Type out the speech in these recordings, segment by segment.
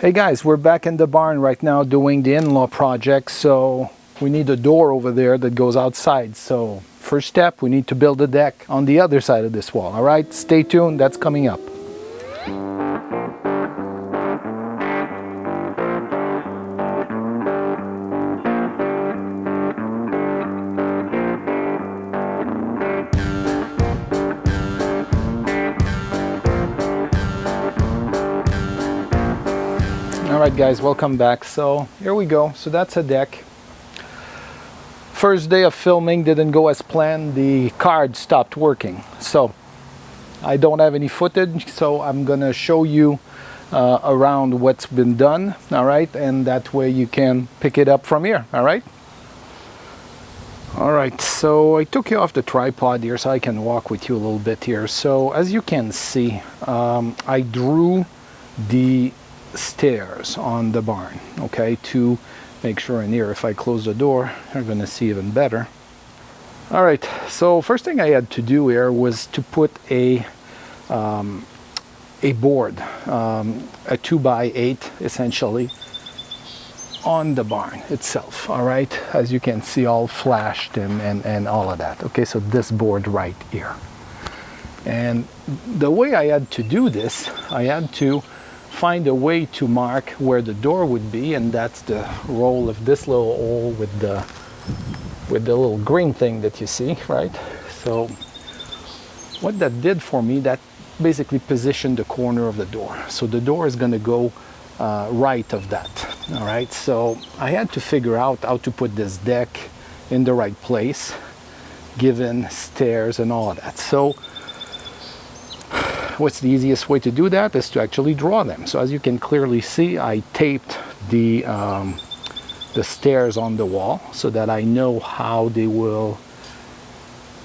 Hey guys, we're back in the barn right now doing the in-law project, so we need a door over there that goes outside. So first step, we need to build a deck on the other side of this wall. All right, stay tuned, that's coming up. Alright guys, welcome back. So here we go. So that's a deck. First day of filming didn't go as planned. The card stopped working. So I don't have any footage, so I'm gonna show you around what's been done. Alright, and that way you can pick it up from here. Alright. Alright, so I took you off the tripod here so I can walk with you a little bit here. So as you can see, I drew the stairs on the barn, okay, to make sure in here, if I close the door, you're gonna see even better. All right, so first thing I had to do here was to put a board, a 2x8 essentially, on the barn itself. All right, as you can see, all flashed and all of that. Okay, so this board right here, and the way I had to do this, I had to find a way to mark where the door would be, and that's the roll of this little hole with the little green thing that you see, right? So what that did for me, that basically positioned the corner of the door. So the door is going to go right of that. All right, so I had to figure out how to put this deck in the right place, given stairs and all of that. So what's the easiest way to do that is to actually draw them. So as you can clearly see, I taped the stairs on the wall so that I know how they will,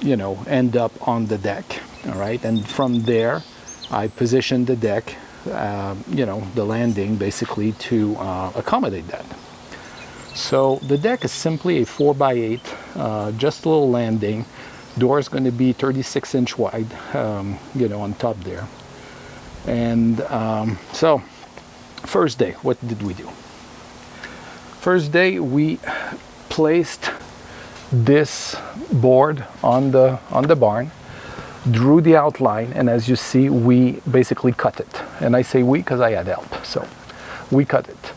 you know, end up on the deck. All right, and from there I positioned the deck, you know, the landing basically to accommodate that. So the deck is simply a 4x8, just a little landing. Door is going to be 36-inch wide, you know, on top there. And so first day, what did we do? First day we placed this board on the barn, drew the outline, and as you see, we basically cut it. And I say we because I had help, so we cut it.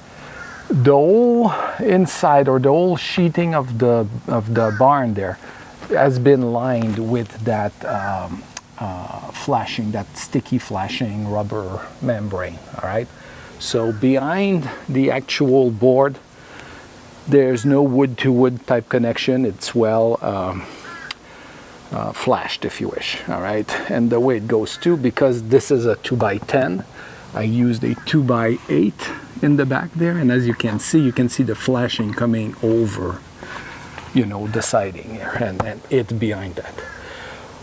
The whole inside, or the whole sheeting of the barn there, has been lined with that flashing, that sticky flashing rubber membrane. All right, so behind the actual board there's no wood to wood type connection. It's well flashed, if you wish. All right, and the way it goes too, because this is a 2x10, I used a 2x8 in the back there, and as you can see the flashing coming over, you know, the siding here and it behind that.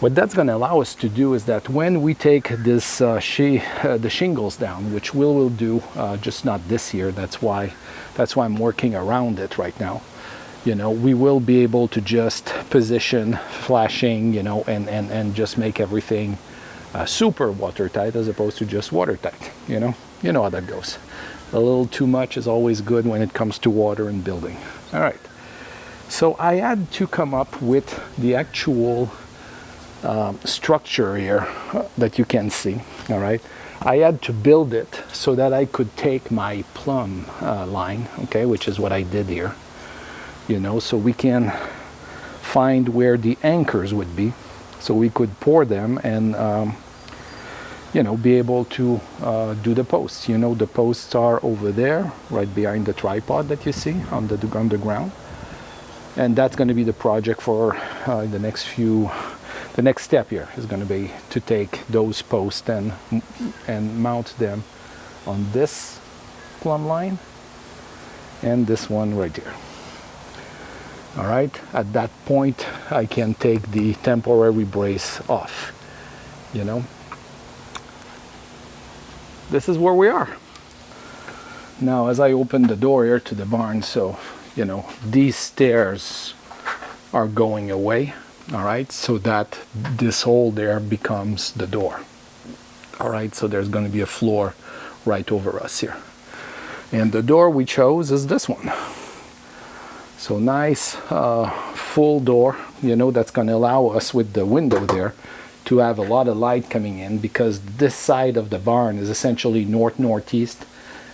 What that's going to allow us to do is that when we take this the shingles down, which we will do, just not this year, that's why I'm working around it right now, you know, we will be able to just position flashing, you know, and just make everything super watertight as opposed to just watertight. You know how that goes. A little too much is always good when it comes to water and building. All right. So I had to come up with the actual structure here that you can see. All right, I had to build it so that I could take my plumb line, okay, which is what I did here. You know, so we can find where the anchors would be, so we could pour them and you know, be able to do the posts. You know, the posts are over there, right behind the tripod that you see on the ground. And that's going to be the project for the next step here is going to be to take those posts and mount them on this plumb line and this one right here. All right, at that point I can take the temporary brace off. You know, this is where we are now. As I open the door here to the barn, so you know, these stairs are going away. All right, so that this hole there becomes the door. All right, so there's going to be a floor right over us here. And the door we chose is this one. So nice full door, you know, that's going to allow us with the window there to have a lot of light coming in, because this side of the barn is essentially north-northeast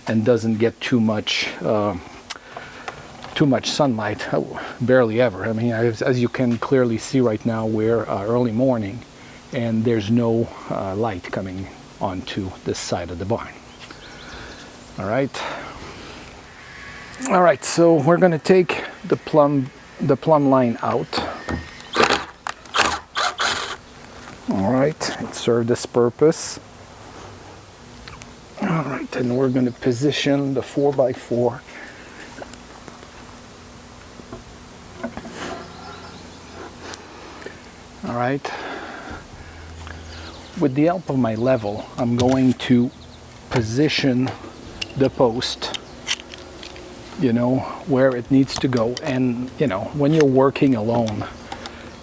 and doesn't get too much sunlight, barely ever. I mean, as you can clearly see right now, we're early morning and there's no light coming onto this side of the barn. All right, so we're going to take the plumb line out. All right, it served this purpose. All right, and we're going to position the 4x4 all right. With the help of my level, I'm going to position the post, you know, where it needs to go. And, you know, when you're working alone,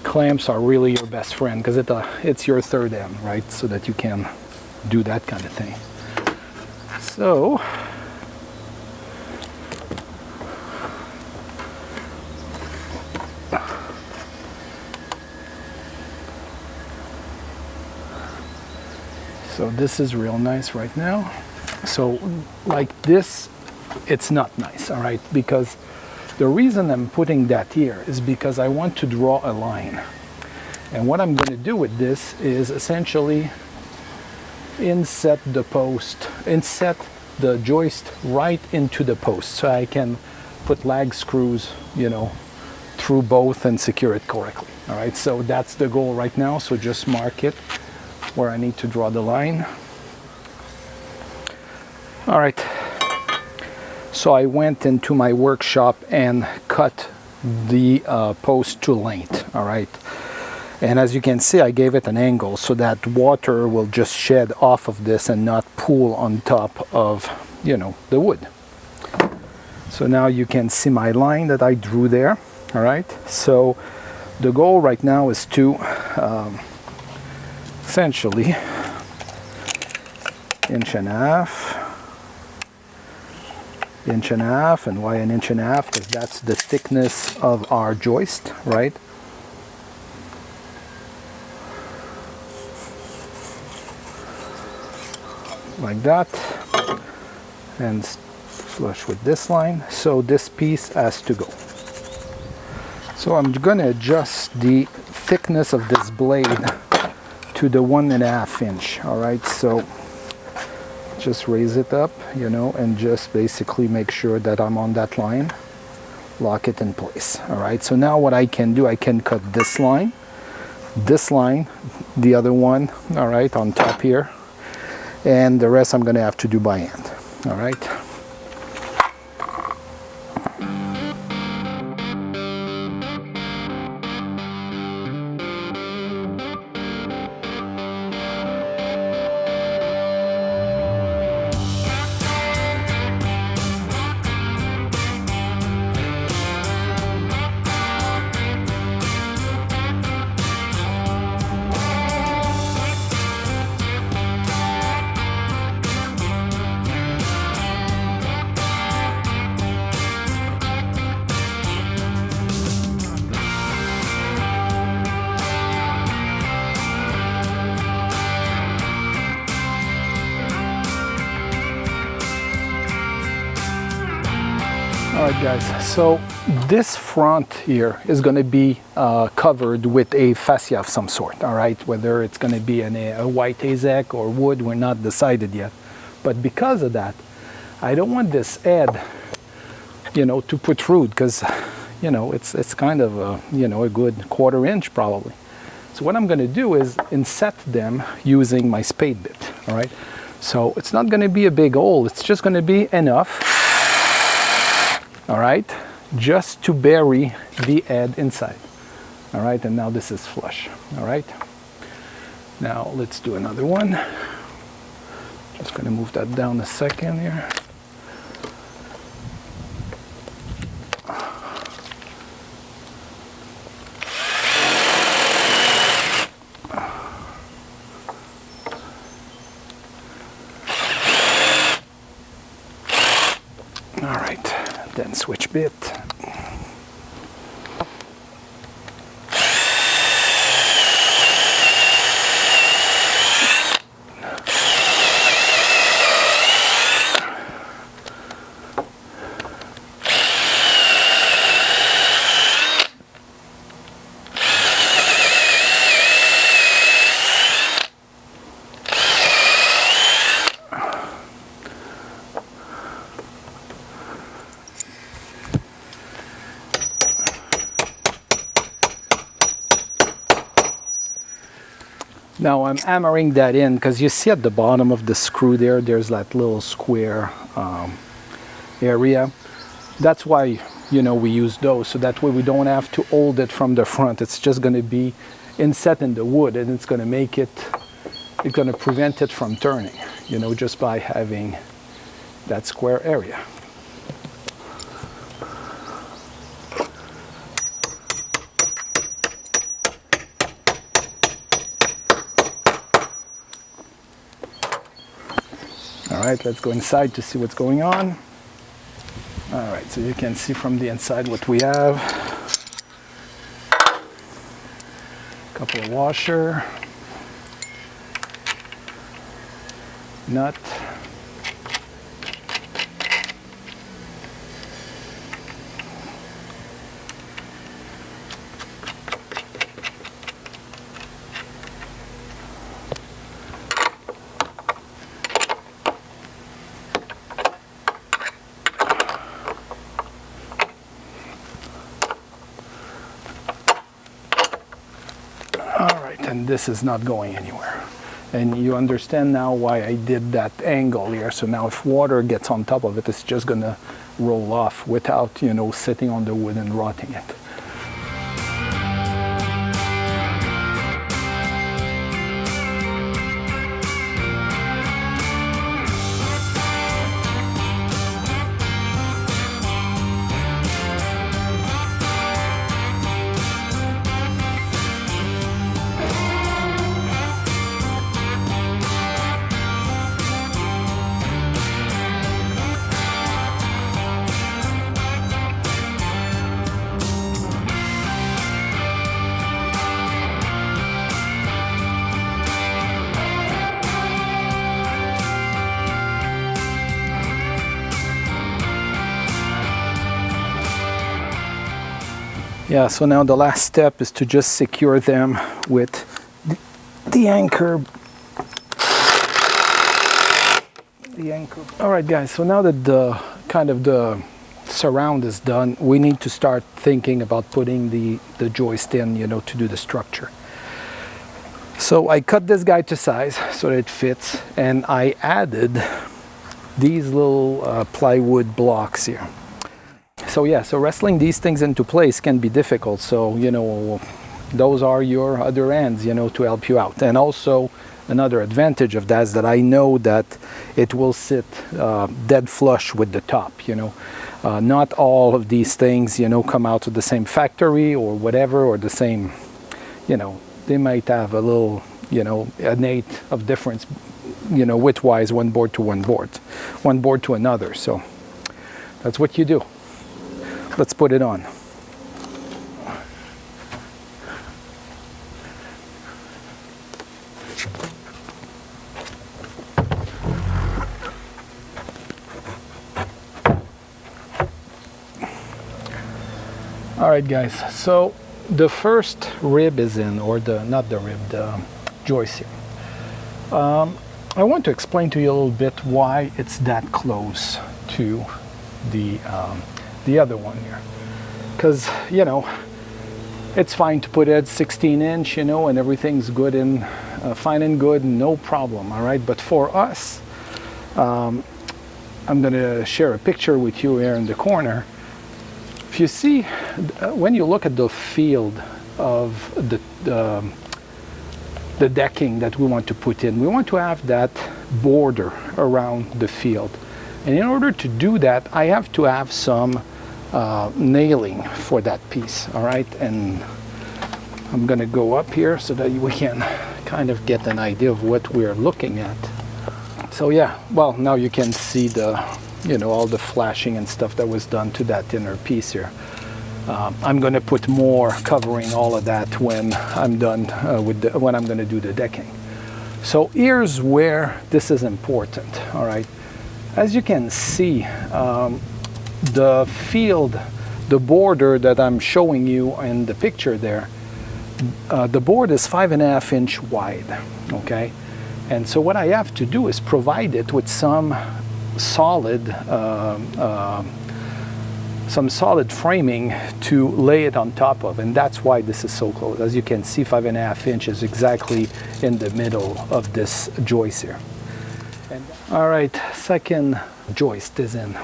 clamps are really your best friend, because it's your third end, right? So that you can do that kind of thing. So, this is real nice right now. So like this, it's not nice, all right? Because the reason I'm putting that here is because I want to draw a line. And what I'm going to do with this is essentially inset the joist right into the post, so I can put lag screws, you know, through both and secure it correctly. All right, so that's the goal right now. So just mark it where I need to draw the line. All right, so I went into my workshop and cut the post to length. All right, and as you can see, I gave it an angle so that water will just shed off of this and not pool on top of, you know, the wood. So now you can see my line that I drew there. All right, so the goal right now is to essentially inch and a half, and why an inch and a half? Because that's the thickness of our joist, right? Like that, and flush with this line. So this piece has to go. So I'm going to adjust the thickness of this blade to the 1.5 inch. All right, so just raise it up, you know, and just basically make sure that I'm on that line, lock it in place. All right, so now what I can do, I can cut this line, the other one, all right, on top here, and the rest I'm going to have to do by hand. All right. Alright guys, so this front here is going to be covered with a fascia of some sort, alright? Whether it's going to be a white AZEK or wood, we're not decided yet. But because of that, I don't want this head, you know, to protrude, because, you know, it's kind of a, you know, a good 1/4 inch probably. So what I'm going to do is inset them using my spade bit, alright? So it's not going to be a big hole, it's just going to be enough. All right, just to bury the head inside. All right, and now this is flush. All right, now let's do another one. Just gonna move that down a second here. All right, then switch bit. Now I'm hammering that in because you see at the bottom of the screw there's that little square area. That's why, you know, we use those, so that way we don't have to hold it from the front. It's just going to be inset in the wood, and it's going to make it, it's going to prevent it from turning, you know, just by having that square area. All right, let's go inside to see what's going on. All right, so you can see from the inside what we have. A couple of washer, nut, and this is not going anywhere. And you understand now why I did that angle here. So now if water gets on top of it, it's just gonna roll off without, you know, sitting on the wood and rotting it. Yeah, so now the last step is to just secure them with the anchor. All right, guys, so now that the kind of the surround is done, we need to start thinking about putting the joist in, you know, to do the structure. So I cut this guy to size so that it fits, and I added these little plywood blocks here. So yeah, so wrestling these things into place can be difficult. So, you know, those are your other ends, you know, to help you out. And also another advantage of that is that I know that it will sit dead flush with the top, you know. Not all of these things, you know, come out of the same factory or whatever, or the same, you know, they might have a little, you know, an eighth of difference, you know, width-wise, one board to another. So that's what you do. Let's put it on. All right, guys, so the first rib is in, or not the rib, the joist here. I want to explain to you a little bit why it's that close to the other one here, because, you know, it's fine to put it 16-inch, you know, and everything's good and fine and good, no problem. All right, but for us, I'm going to share a picture with you here in the corner. If you see, when you look at the field of the decking that we want to put in, we want to have that border around the field. And in order to do that, I have to have some nailing for that piece, all right? And I'm gonna go up here so that we can kind of get an idea of what we're looking at. So yeah, well, now you can see you know, all the flashing and stuff that was done to that inner piece here. I'm going to put more covering all of that when I'm done when I'm going to do the decking. So here's where this is important. All right, as you can see, the field, the border that I'm showing you in the picture there, the board is 5.5 inch wide. Okay, and so what I have to do is provide it with some solid framing to lay it on top of, and that's why this is so close. As you can see, 5.5 inches exactly in the middle of this joist here. And, all right, second joist is in.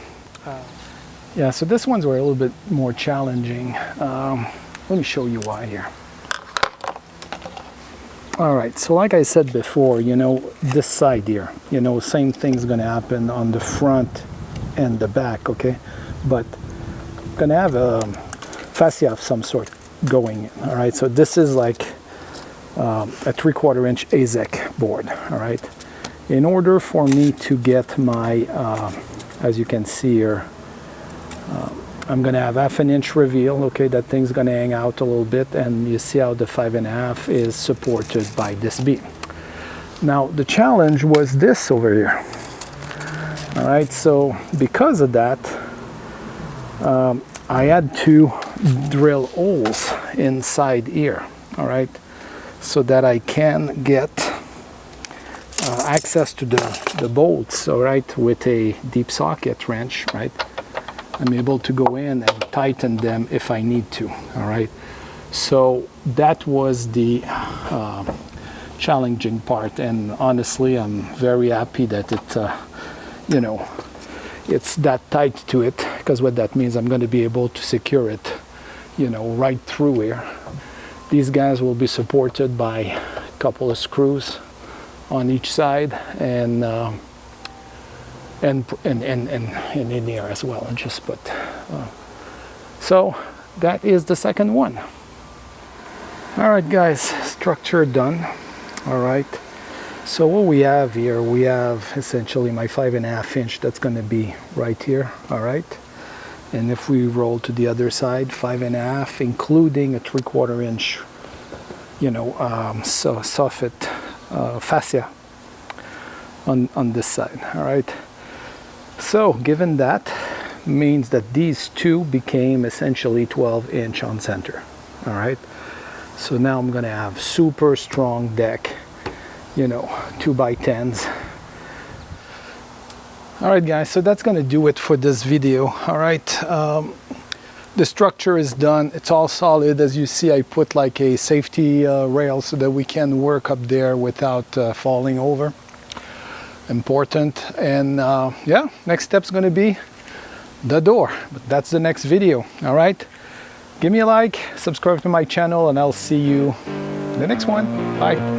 Yeah, so this one's were a little bit more challenging. Let me show you why here. All right, so like I said before, you know, this side here, you know, same thing's gonna happen on the front and the back, okay? But gonna have a fascia of some sort going in. All right, so this is like a 3/4 inch AZEK board. All right, in order for me to get my as you can see here, I'm gonna have 1/2 inch reveal. Okay, that thing's gonna hang out a little bit, and you see how the 5.5 is supported by this beam. Now the challenge was this over here. All right, so because of that, I had to drill holes inside here, all right, so that I can get access to the bolts, all right, with a deep socket wrench, right? I'm able to go in and tighten them if I need to, all right? So that was the challenging part, and honestly, I'm very happy that it, you know, it's that tight to it, because what that means, I'm going to be able to secure it, you know, right through here. These guys will be supported by a couple of screws on each side, and in here as well. And just put. So that is the second one. All right, guys, structure done. All right. So what we have here, we have essentially my 5.5 inch that's going to be right here, all right? And if we roll to the other side, 5.5, including a 3/4 inch, you know, soffit fascia on this side, all right? So given that, means that these two became essentially 12 inch on center, all right? So now I'm going to have super strong deck, you know, 2x10s. All right, guys, so that's going to do it for this video. All right, the structure is done. It's all solid. As you see, I put like a safety rail so that we can work up there without falling over. Important. And yeah, next step's going to be the door, but that's the next video. All right, give me a like, subscribe to my channel, and I'll see you in the next one. Bye.